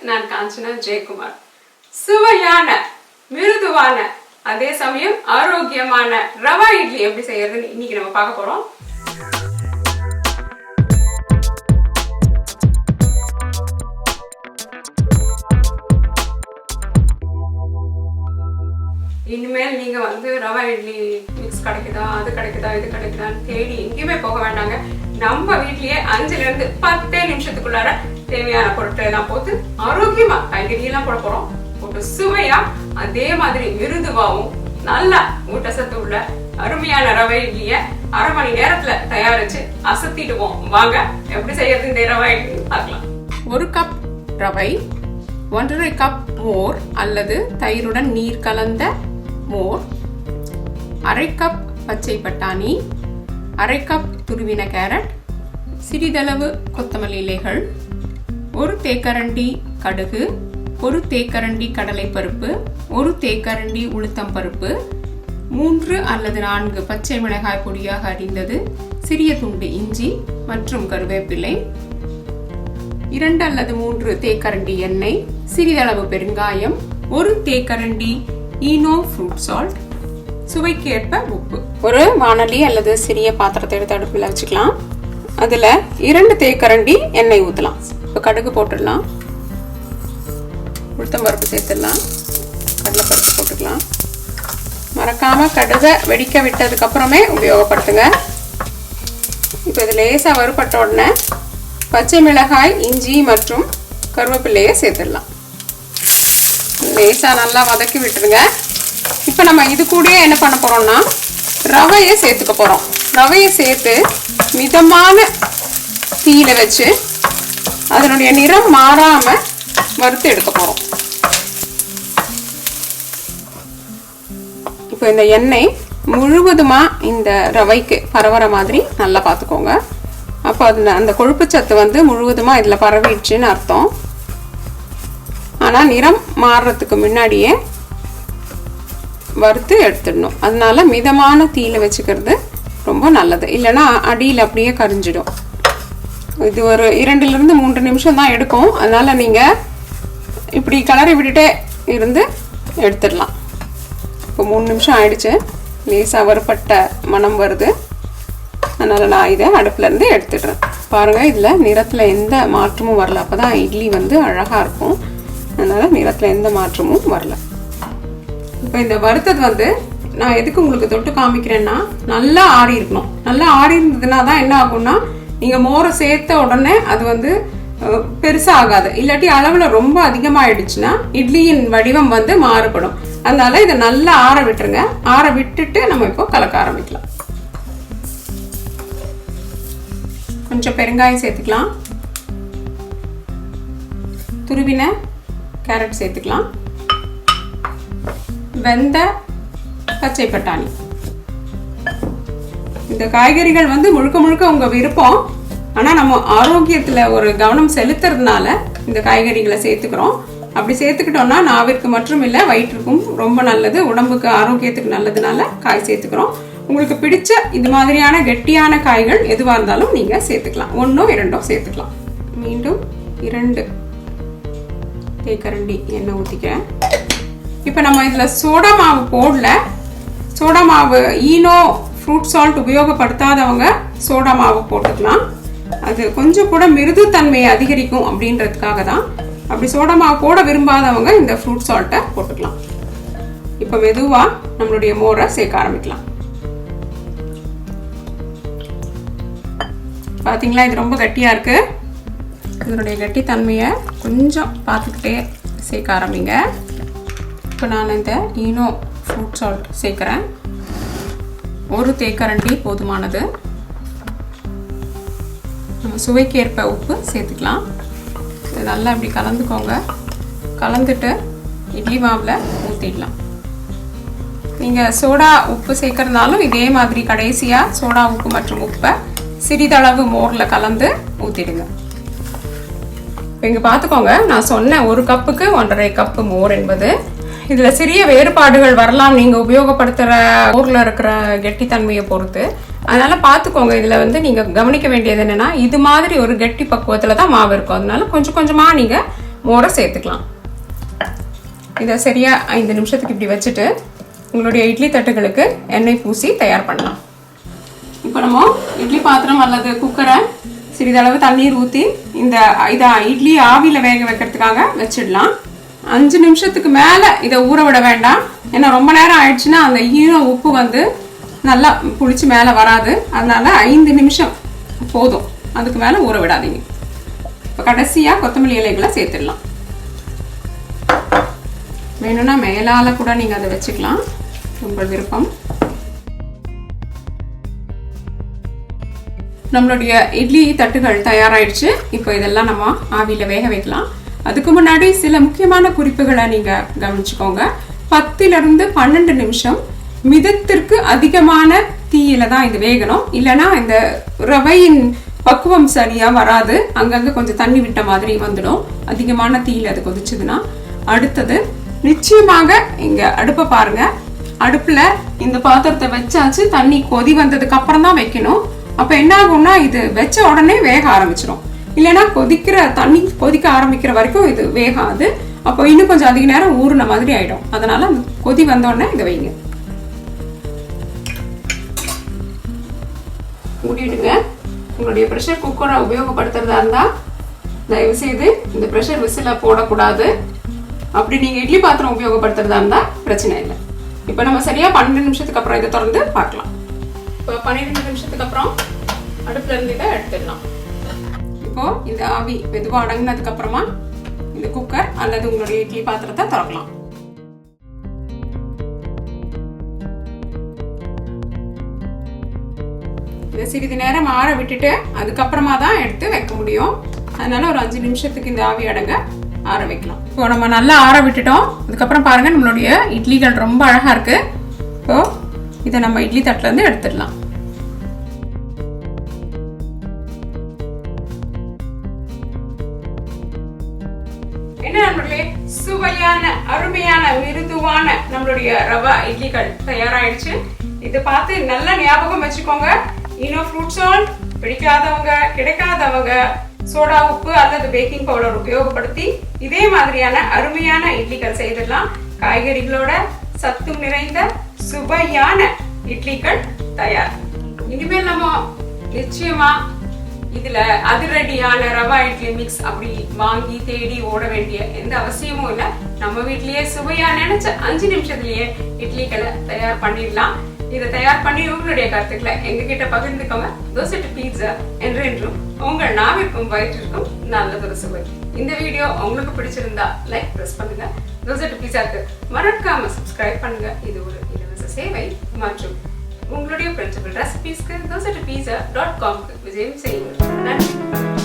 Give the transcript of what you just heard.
நான் காஞ்சனா ஜெயக்குமார். சுவையான, மிருதுவான, அதே சமயம் ஆரோக்கியமான ரவா இட்லி எப்படி செய்யறதுன்னு இன்னைக்கு நம்ம பார்க்க போறோம். இனிமேல் நீங்க ரவா இட்லி மிக்ஸ் கிடைக்குதா, அது கிடைக்குதா, இது கிடைக்குதான்னு தேடி எங்கேயுமே போக வேண்டாங்க. நம்ம வீட்லயே 5ல இருந்து 10 நிமிஷத்துக்குள்ளார தேவையான பொருட்களை எல்லாம் போட்டு ஆரோக்கியமா காய்கறி எல்லாம் போட போறோம். போட்டு சுவையா, அதே மாதிரி மிருதுவாவும் நல்ல ஊட்டச்சத்து உள்ள அருமையான ரவை இட்லிய அரை மணி நேரத்துல தயாரிச்சு அசத்திடுவோம். வாங்க எப்படி செய்யறது இந்த ரவை இட்லி பார்க்கலாம். 1 கப் ரவை, 1.5 கப் மோர் அல்லது தயிருடன் நீர் கலந்த மோர், 1/2 கப் பச்சை பட்டாணி, 1/2 கப் துருவின கேரட், சிறிதளவு கொத்தமல்லி இலைகள், 1 தேக்கரண்டி கடுகு, 1 தேக்கரண்டி கடலைப்பருப்பு, 1 தேக்கரண்டி உளுத்தம் பருப்பு, 3 அல்லது 4 பச்சை மிளகாய் பொடியாக அரிந்தது, சிறிய துண்டு இஞ்சி மற்றும் கருவேப்பிலை, 2 அல்லது 3 தேக்கரண்டி எண்ணெய், சிறிதளவு பெருங்காயம், 1 தேக்கரண்டி ஈனோ ஃப்ரூட் சால்ட், சுவைக்கு ஏற்ப உப்பு. ஒரு வாணலி அல்லது சிறிய பாத்திரத்தை எடுத்து அடுப்பில் வச்சுக்கலாம். அதில் 2 தேக்கரண்டி எண்ணெய் ஊற்றலாம். இப்போ கடுகு போட்டுடலாம், உளுத்தம் பருப்பு சேர்த்துடலாம், கடலைப்பருப்பு போட்டுக்கலாம். மறக்காமல் கடுகை வெடிக்க விட்டதுக்கப்புறமே உபயோகப்படுத்துங்க. இப்போ இது லேசாக வறுபட்ட உடனே பச்சை மிளகாய், இஞ்சி மற்றும் கருவேப்பிலையை சேர்த்துடலாம். லேசாக நல்லா வதக்கி விட்டுருங்க. இப்போ நம்ம இது கூடயே என்ன பண்ண போகிறோம்னா ரவையை சேர்த்துக்க போகிறோம். ரவையை சேர்த்து மிதமான தீயில வச்சு அதனுடைய நிறம் மாறாமல் வறுத்து எடுக்க போகிறோம். இப்போ இந்த எண்ணெய் முழுவதுமாக இந்த ரவைக்கு பரவுற மாதிரி நல்லா பார்த்துக்கோங்க. அப்போ அதில் அந்த கொழுப்பு சத்து முழுவதுமாக இதில் பரவிடுச்சுன்னு அர்த்தம். ஆனால் நிறம் மாறுறதுக்கு முன்னாடியே வறுத்து எடுத்துடணும். அதனால மிதமான தீயில வச்சுக்கிறது ரொம்ப நல்லது. இல்லைன்னா அடியில் அப்படியே கரிஞ்சிடும். இது ஒரு 2லிருந்து 3 நிமிஷம் தான் எடுக்கும். அதனால நீங்கள் இப்படி கலரை விட்டுட்டே இருந்து எடுத்துடலாம். இப்போ 3 நிமிஷம் ஆயிடுச்சு. லேசாக வறுபட்ட மனம் வருது. அதனால் நான் இதை அடுப்புலேருந்து எடுத்துடுறேன். பாருங்கள், இதில் நிறத்தில் எந்த மாற்றமும் வரல. அப்போ தான் இட்லி அழகாக இருக்கும். அதனால் நிறத்தில் எந்த மாற்றமும் வரல. இப்போ இந்த வறுத்தது நான் எதுக்கு உங்களுக்கு தொட்டு காமிக்கிறேன்னா நல்லா ஆறி இருக்கணும். நல்லா ஆறி இருந்ததுன்னா தான் என்ன ஆகும்னா நீங்கள் மோரை சேர்த்த உடனே அது பெருசாக ஆகாது. இல்லாட்டி அளவில் ரொம்ப அதிகமாகிடுச்சுன்னா இட்லியின் வடிவம் மாறுபடும். அதனால இதை நல்லா ஆற விட்டுருங்க. ஆற விட்டுட்டு நம்ம இப்போ கலக்க ஆரம்பிக்கலாம். கொஞ்சம் பெருங்காயம் சேர்த்துக்கலாம். துருவின கேரட் சேர்த்துக்கலாம். வெந்த பச்சை பட்டாணி. இந்த காய்கறிகள் முழுக்க முழுக்க உங்க விருப்பம். ஆனா நம்ம ஆரோக்கியத்துல ஒரு கவனம் செலுத்துறதுனால இந்த காய்கறிகளை சேர்த்துக்கிறோம். அப்படி சேர்த்துக்கிட்டோம்னா நாவிற்கு மற்றும் இல்லை, வயிற்றுக்கும் ரொம்ப நல்லது, உடம்புக்கு ஆரோக்கியத்துக்கு நல்லதுனால காய் சேர்த்துக்கிறோம். உங்களுக்கு பிடிச்ச இது மாதிரியான கெட்டியான காய்கள் எதுவாக இருந்தாலும் நீங்க சேர்த்துக்கலாம். 1ஓ 2ஓ சேர்த்துக்கலாம். மீண்டும் 2 தேக்கரண்டி எண்ணெய் ஊற்றிக்கிறேன். இப்போ நம்ம இதில் சோடா மாவு போடல. சோடா மாவு ஈனோ ஃப்ரூட் சால்ட் உபயோகப்படுத்தாதவங்க சோடா மாவு போட்டுக்கலாம். அது கொஞ்சம் கூட மிருதுத்தன்மையை அதிகரிக்கும் அப்படின்றதுக்காக தான். அப்படி சோடா மாவு போட விரும்பாதவங்க இந்த ஃப்ரூட் சால்ட்டை போட்டுக்கலாம். இப்போ மெதுவாக நம்மளுடைய மோரை சேர்க்க ஆரம்பிக்கலாம். பார்த்தீங்களா, இது ரொம்ப கட்டியாக இருக்குது. இதனுடைய கட்டித்தன்மையை கொஞ்சம் பார்த்துக்கிட்டே சேர்க்க ஆரம்பிங்க. இப்போ நான் இந்த ஈனோ ஃப்ரூட் சால்ட் சேர்க்குறேன். 1 தேக்கரண்டி போதுமானது. நம்ம சுவைக்கு ஏற்ப உப்பு சேர்த்துக்கலாம். இது நல்லா இப்படி கலந்துக்கோங்க. கலந்துட்டு இட்லி மாவில் ஊற்றிடலாம். நீங்கள் சோடா உப்பு சேர்க்கறதுனாலும் இதே மாதிரி கடைசியாக சோடா உப்பு மற்றும் உப்பை சிறிதளவு மோரில் கலந்து ஊற்றிடுங்க. இப்போ இங்கே பார்த்துக்கோங்க, நான் சொன்னேன் 1 கப்புக்கு 1.5 கப்பு மோர் என்பது. இதில் சிறிய வேறுபாடுகள் வரலாம் நீங்கள் உபயோகப்படுத்துகிற மோரில் இருக்கிற கெட்டித்தன்மையை பொறுத்து. அதனால் பார்த்துக்கோங்க. இதில் நீங்கள் கவனிக்க வேண்டியது என்னென்னா, இது மாதிரி ஒரு கெட்டி பக்குவத்தில் தான் மாவு இருக்கும். அதனால கொஞ்சம் கொஞ்சமாக நீங்கள் மோரை சேர்த்துக்கலாம். இதை சரியாக 5 நிமிஷத்துக்கு இப்படி வச்சுட்டு உங்களுடைய இட்லி தட்டுகளுக்கு எண்ணெய் பூசி தயார் பண்ணலாம். இப்போ நம்ம இட்லி பாத்திரம் அல்லது குக்கரை சிறிதளவு தண்ணீர் ஊற்றி இதை இட்லி ஆவியில் வேக வைக்கிறதுக்காக வச்சிடலாம். 5 நிமிஷத்துக்கு மேலே இதை ஊற விட வேண்டாம். ஏன்னா ரொம்ப நேரம் ஆயிடுச்சுன்னா அந்த ஈரம் உப்பு வந்து நல்லா புளிச்சு மேலே வராது. அதனால 5 நிமிஷம் போதும், அதுக்கு மேலே ஊற விடாதீங்க. இப்போ கடைசியாக கொத்தமல்லி இலைகளை சேர்த்துடலாம். வேணும்னா மேலால் கூட நீங்கள் அதை வச்சுக்கலாம், உங்கள் விருப்பம். நம்மளுடைய இட்லி தட்டுகள் தயாராகிடுச்சு. இப்போ இதெல்லாம் நம்ம ஆவியில் வேக வைக்கலாம். அதுக்கு முன்னாடி சில முக்கியமான குறிப்புகளை நீங்கள் கவனிச்சுக்கோங்க. 10லிருந்து 12 நிமிஷம் மிதத்திற்கு அதிகமான தீயில தான் இது வேகணும். இல்லைன்னா இந்த ரவையின் பக்குவம் சரியாக வராது, அங்கங்கே கொஞ்சம் தண்ணி விட்ட மாதிரி வந்துடும் அதிகமான தீயில அது கொதிச்சதுன்னா. அடுத்தது நிச்சயமாக இங்கே அடுப்பை பாருங்க. அடுப்பில் இந்த பாத்திரத்தை வச்சாச்சு, தண்ணி கொதி வந்ததுக்கு அப்புறம் தான் வைக்கணும். அப்போ என்ன ஆகும்னா இது வச்ச உடனே வேக ஆரம்பிச்சிடும். இல்லைன்னா தண்ணி கொதிக்க ஆரம்பிக்கிற வரைக்கும் இது வேகாது. அப்போ இன்னும் கொஞ்சம் அதிக நேரம் ஊறுன மாதிரி ஆயிடும். அதனால அந்த கொதி வந்தோடனே இதை வைங்க. மூடிடுங்க. உங்களுடைய ப்ரெஷர் குக்கரை உபயோகப்படுத்துறதா இருந்தால் தயவு செய்து இந்த ப்ரெஷர் விசில போடக்கூடாது. அப்படி நீங்கள் இட்லி பாத்திரம் உபயோகப்படுத்துறதா இருந்தால் பிரச்சனை இல்லை. இப்போ நம்ம சரியாக 12 நிமிஷத்துக்கு அப்புறம் இதை திறந்து பார்க்கலாம். இப்போ 12 நிமிஷத்துக்கு அப்புறம் அடுப்புல இருந்து இதை எடுத்துடலாம். இப்போ இந்த ஆவி மெதுவாக அடங்கினதுக்கு அப்புறமா இந்த குக்கர் அல்லது உங்களுடைய இட்லி பாத்திரத்தை திறக்கலாம். இதை சிறிது நேரம் ஆற விட்டுட்டு அதுக்கப்புறமா தான் எடுத்து வைக்க முடியும். அதனால ஒரு 5 நிமிஷத்துக்கு இந்த ஆவி அடங்க ஆற வைக்கலாம். இப்போ நம்ம நல்லா ஆற விட்டுட்டோம். அதுக்கப்புறம் பாருங்க நம்மளுடைய இட்லிகள் ரொம்ப அழகா இருக்கு. இப்போ இதை நம்ம இட்லி தட்டுல இருந்து எடுத்துடலாம். என்ன நம்மளுடைய சுவையான அருமையான மிருதுவான நம்மளுடைய ரவா இட்லிகள் தயாராயிடுச்சு. இதை பார்த்து நல்லா ஞாபகம் வச்சுக்கோங்க. இன்னும் ஃப்ரூட் சால்ட் பிடிக்காதவங்க, கிடைக்காதவங்க சோடா உப்பு அல்லது பேக்கிங் பவுடர் உபயோகப்படுத்தி இதே மாதிரியான அருமையான இட்லிகள் செய்திடலாம். காய்கறிகளோட சத்தும் நிறைந்த சுவையான இட்லிகள் தயார். இனிமேல் நம்ம நிச்சயமா இதுல அதிரடியான ரவா இட்லி மிக்ஸ் அப்படி வாங்கி தேடி ஓட வேண்டிய எந்த அவசியமும் இல்லை. நம்ம வீட்லயே சுவையா நினைச்ச 5 நிமிஷத்துலயே இட்லிகளை தயார் பண்ணிடலாம். இதை தயார் பண்ணி உங்களுடைய கருத்துக்களை எங்ககிட்ட பகிர்ந்துக்கோங்க. தோசை டு பீட்சா என்றென்றும் உங்கள் நாவிற்கும் வயிற்றிற்கும் நல்லதொரு சுவை. இந்த வீடியோ உங்களுக்கு பிடிச்சிருந்தா லைக் பிரஸ் பண்ணுங்க. தோசை டு பீட்சாக்கு மறக்காம சப்ஸ்கிரைப் பண்ணுங்க. இது ஒரு இலவச சேவை. மற்றும் உங்களுடைய பிரிண்டபிள் ரெசிபீஸ்க்கு dosetopizza.com விஜயம் செய்யுங்கள். நன்றி.